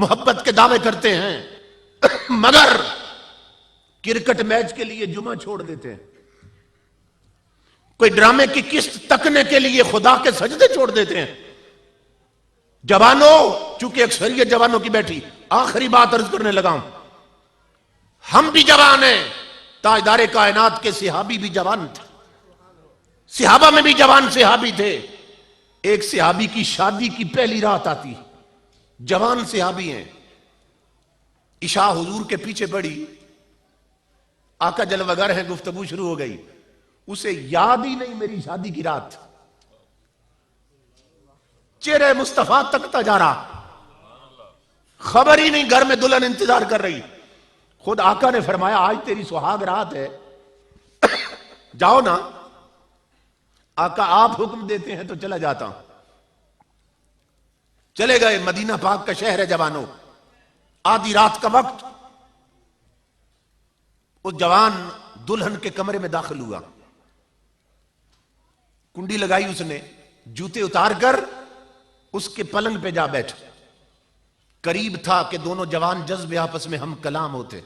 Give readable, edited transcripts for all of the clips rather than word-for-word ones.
محبت کے دعوے کرتے ہیں مگر کرکٹ میچ کے لیے جمعہ چھوڑ دیتے ہیں، کوئی ڈرامے کی قسط تکنے کے لیے خدا کے سجدے چھوڑ دیتے ہیں۔ جوانوں، چونکہ اکثریت جوانوں کی بیٹھی، آخری بات عرض کرنے لگا ہوں، ہم بھی جوان ہیں، تاجدار کائنات کے صحابی بھی جوان تھے، صحابہ میں بھی جوان صحابی تھے۔ ایک صحابی کی شادی کی پہلی رات آتی، جوان صحابی ہیں، عشاء حضور کے پیچھے پڑی، آقا جلوگر ہیں، گفتگو شروع ہو گئی، اسے یاد ہی نہیں میری شادی کی رات، چہرے مصطفیٰ تکتا جا رہا، خبر ہی نہیں گھر میں دلہن انتظار کر رہی۔ خود آقا نے فرمایا آج تیری سہاگ رات ہے، جاؤ نا۔ آقا آپ حکم دیتے ہیں تو چلا جاتا ہوں۔ چلے گئے، مدینہ پاک کا شہر ہے جوانوں، آدھی رات کا وقت، وہ جوان دلہن کے کمرے میں داخل ہوا، کنڈی لگائی اس نے، جوتے اتار کر اس کے پلنگ پہ جا بیٹھا۔ قریب تھا کہ دونوں جوان جذب آپس میں ہم کلام ہوتے،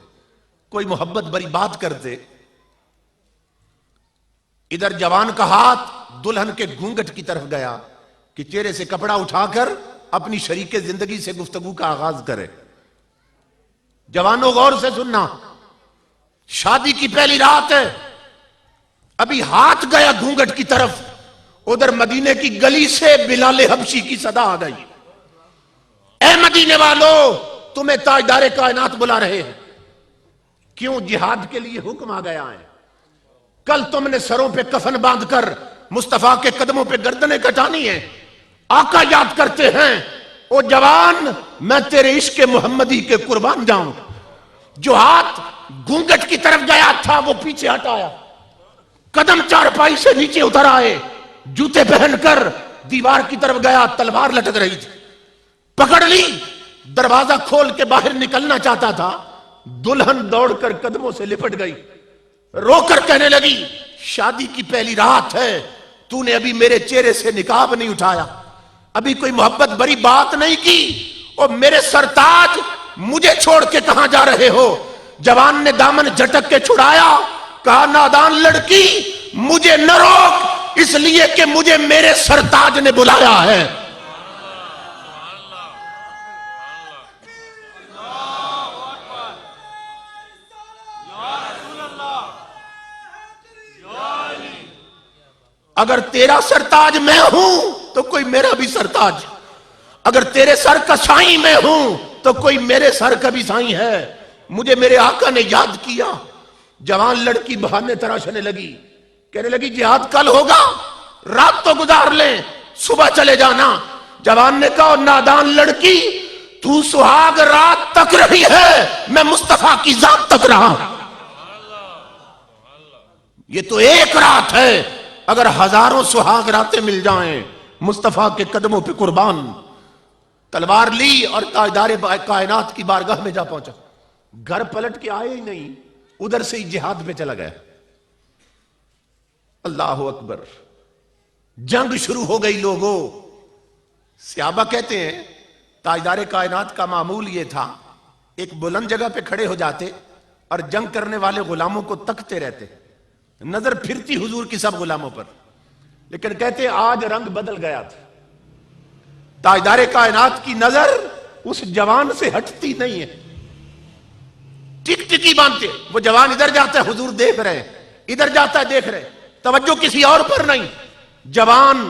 کوئی محبت بری بات کرتے۔ ادھر جوان کا ہاتھ دلہن کے گھونگھٹ کی طرف گیا کہ چہرے سے کپڑا اٹھا کر اپنی شریک زندگی سے گفتگو کا آغاز کرے۔ جوانوں غور سے سننا، شادی کی پہلی رات ہے، ابھی ہاتھ گیا گھونگھٹ کی طرف، ادھر مدینے کی گلی سے بلال حبشی کی صدا آ گئی، اے مدینے والو، تمہیں تاجدار کائنات بلا رہے ہیں۔ کیوں؟ جہاد کے لیے حکم آ گیا ہے، کل تم نے سروں پہ کفن باندھ کر مصطفیٰ کے قدموں پہ گردنیں کٹانی ہیں۔ آقا یاد کرتے ہیں، او جوان، میں تیرے عشق محمدی کے قربان جاؤں۔ جو ہاتھ گھونگھٹ کی طرف گیا تھا وہ پیچھے ہٹایا، قدم چارپائی سے نیچے اتر آئے، جوتے پہن کر دیوار کی طرف گیا، تلوار لٹک رہی تھی، پکڑ لی، دروازہ کھول کے باہر نکلنا چاہتا تھا، دلہن دوڑ کر قدموں سے لپٹ گئی، رو کر کہنے لگی شادی کی پہلی رات ہے، تو نے ابھی میرے چہرے سے نقاب نہیں اٹھایا، ابھی کوئی محبت بری بات نہیں کی، اور میرے سرتاج مجھے چھوڑ کے کہاں جا رہے ہو؟ جوان نے دامن جھٹک کے چھڑایا، کہا نادان لڑکی، مجھے نہ روک، اس لیے کہ مجھے میرے سرتاج نے بلایا ہے۔ اگر تیرا سرتاج میں ہوں تو کوئی میرا بھی سرتاج، اگر تیرے سر کا سائیں میں ہوں تو کوئی میرے سر کا بھی سائیں ہے۔ مجھے میرے آقا نے یاد کیا۔ جوان لڑکی بہانے تراشنے لگی، کہنے لگی جہاد کل ہوگا، رات تو گزار لیں، صبح چلے جانا۔ جوان نے کہا نادان لڑکی، تو سہاگ رات تک رہی ہے، میں مصطفیٰ کی ذات تک رہا۔ یہ تو ایک رات ہے، اگر ہزاروں سہاگ راتیں مل جائیں، مصطفیٰ کے قدموں پہ قربان۔ تلوار لی اور تاجدار کائنات کی بارگاہ میں جا پہنچا، گھر پلٹ کے آئے ہی نہیں، ادھر سے ہی جہاد پہ چلا گیا۔ اللہ اکبر، جنگ شروع ہو گئی لوگوں۔ صحابہ کہتے ہیں تاجدار کائنات کا معمول یہ تھا، ایک بلند جگہ پہ کھڑے ہو جاتے اور جنگ کرنے والے غلاموں کو تکتے رہتے، نظر پھرتی حضور کی سب غلاموں پر، لیکن کہتے آج رنگ بدل گیا تھا، تاجدار کائنات کی نظر اس جوان سے ہٹتی نہیں ہے، ٹک ٹکی باندھتے۔ وہ جوان ادھر جاتا ہے حضور دیکھ رہے، ادھر جاتا ہے دیکھ رہے، توجہ کسی اور پر نہیں۔ جوان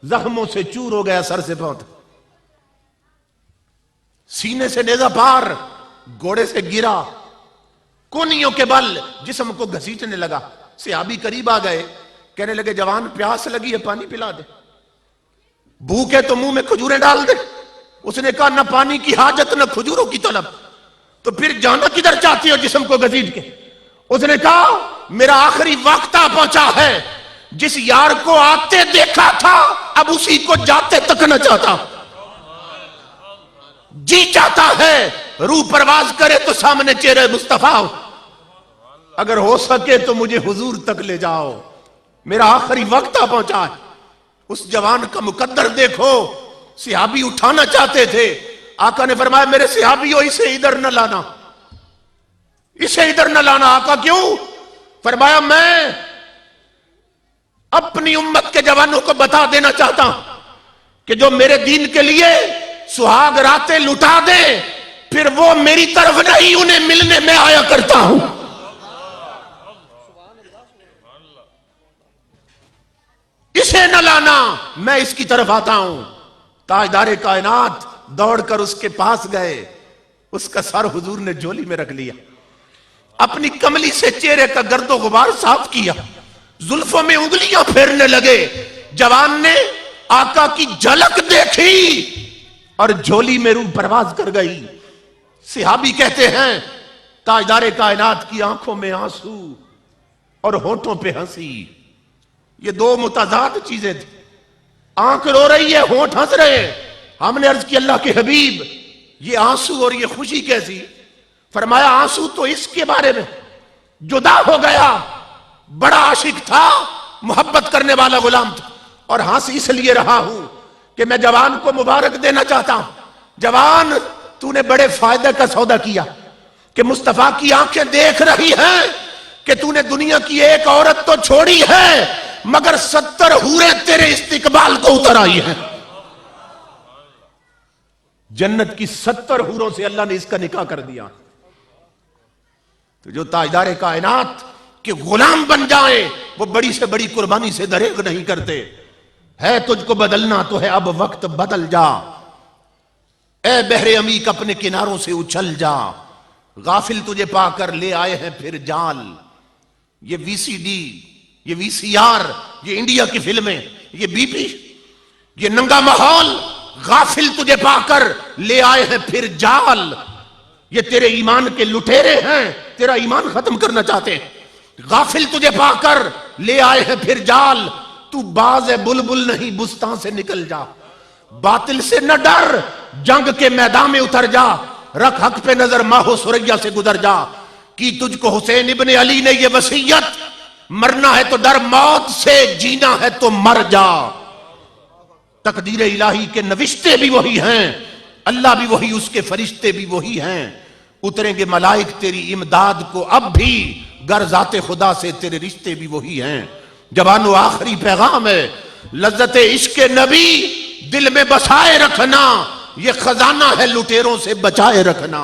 زخموں سے چور ہو گیا سر سے پاؤں تک، سینے سے نیزہ پار، گھوڑے سے گرا، کونیوں کے بل جسم کو گھسیٹنے لگا۔ صحابی قریب آ گئے، کہنے لگے جوان پیاس لگی ہے، پانی پلا دے، بھوک ہے تو منہ میں کھجوریں ڈال دے۔ اس نے کہا نہ پانی کی حاجت نہ کھجوروں کی طلب، تو پھر جانا کدھر چاہتی ہو جسم کو گھسیٹ کے؟ اس نے کہا میرا آخری وقت آ پہنچا ہے، جس یار کو آتے دیکھا تھا اب اسی کو جاتے تک نہ چاہتا، جی چاہتا ہے روح پرواز کرے تو سامنے چہرے مصطفیٰ، اگر ہو سکے تو مجھے حضور تک لے جاؤ، میرا آخری وقت آ پہنچا ہے۔ اس جوان کا مقدر دیکھو، صحابی اٹھانا چاہتے تھے، آقا نے فرمایا میرے صحابیوں اسے ادھر نہ لانا، اسے ادھر نہ لانا۔ آقا کیوں؟ فرمایا میں اپنی امت کے جوانوں کو بتا دینا چاہتا ہوں کہ جو میرے دین کے لیے سہاگ راتیں لٹا دے پھر وہ میری طرف نہیں انہیں ملنے میں آیا کرتا ہوں۔ اسے نہ لانا، میں اس کی طرف آتا ہوں۔ تاجدار کائنات دوڑ کر اس کے پاس گئے، اس کا سر حضور نے جھولی میں رکھ لیا، اپنی کملی سے چہرے کا گرد و غبار صاف کیا، زلفوں میں انگلیاں پھیرنے لگے۔ جوان نے آقا کی جھلک دیکھی اور جھولی میں روح پرواز کر گئی۔ صحابی کہتے ہیں تاجدار کائنات کی آنکھوں میں آنسو اور ہونٹوں پہ ہنسی، یہ دو متضاد چیزیں تھیں۔ آنکھ رو رہی ہے، ہونٹ ہنس رہے ہیں۔ ہم نے عرض کی اللہ کے حبیب یہ آنسو اور یہ خوشی کیسی؟ فرمایا آنسو تو اس کے بارے میں، جدا ہو گیا، بڑا عاشق تھا، محبت کرنے والا غلام تھا، اور ہنس اس لیے رہا ہوں کہ میں جوان کو مبارک دینا چاہتا ہوں۔ جوان تو نے بڑے فائدے کا سودا کیا کہ مصطفیٰ کی آنکھیں دیکھ رہی ہیں کہ تو نے دنیا کی ایک عورت تو چھوڑی ہے مگر 70 حوریں تیرے استقبال کو اتر آئی ہیں۔ جنت کی 70 حوروں سے اللہ نے اس کا نکاح کر دیا۔ تو جو تاجدار کائنات کے غلام بن جائیں وہ بڑی سے بڑی قربانی سے دریغ نہیں کرتے۔ ہے تجھ کو بدلنا تو ہے اب وقت بدل جا، اے بحر عمیق اپنے کناروں سے اچھل جا، غافل تجھے پا کر لے آئے ہیں پھر جال۔ یہ وی سی ڈی، یہ وی سی آر، یہ انڈیا کی فلمیں، یہ بی پی، یہ ننگا ماحول، غافل تجھے پا کر لے آئے ہیں پھر جال۔ یہ تیرے ایمان کے لٹیرے ہیں، تیرا ایمان ختم کرنا چاہتے ہیں۔ غافل تجھے پا کر لے آئے ہیں پھر جال، تو باز بلبل نہیں بستان سے نکل جا۔ باطل سے نہ ڈر، جنگ کے میدان میں اتر جا، رکھ حق پہ نظر ماہو سریا سے گزر جا۔ کی تجھ کو حسین ابن علی نے یہ وصیت، مرنا ہے تو ڈر موت سے، جینا ہے تو مر جا۔ تقدیر الہی کے نوشتے بھی وہی ہیں، اللہ بھی وہی، اس کے فرشتے بھی وہی ہیں۔ اتریں گے ملائک تیری امداد کو اب بھی، گر ذات خدا سے تیرے رشتے بھی وہی ہیں۔ جوانو آخری پیغام ہے، لذت عشق نبی دل میں بسائے رکھنا، یہ خزانہ ہے لٹیروں سے بچائے رکھنا۔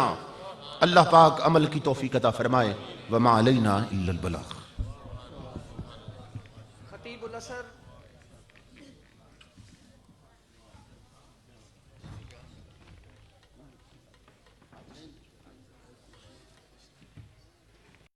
اللہ پاک عمل کی توفیق عطا فرمائے۔ وما علینا الا البلاغ۔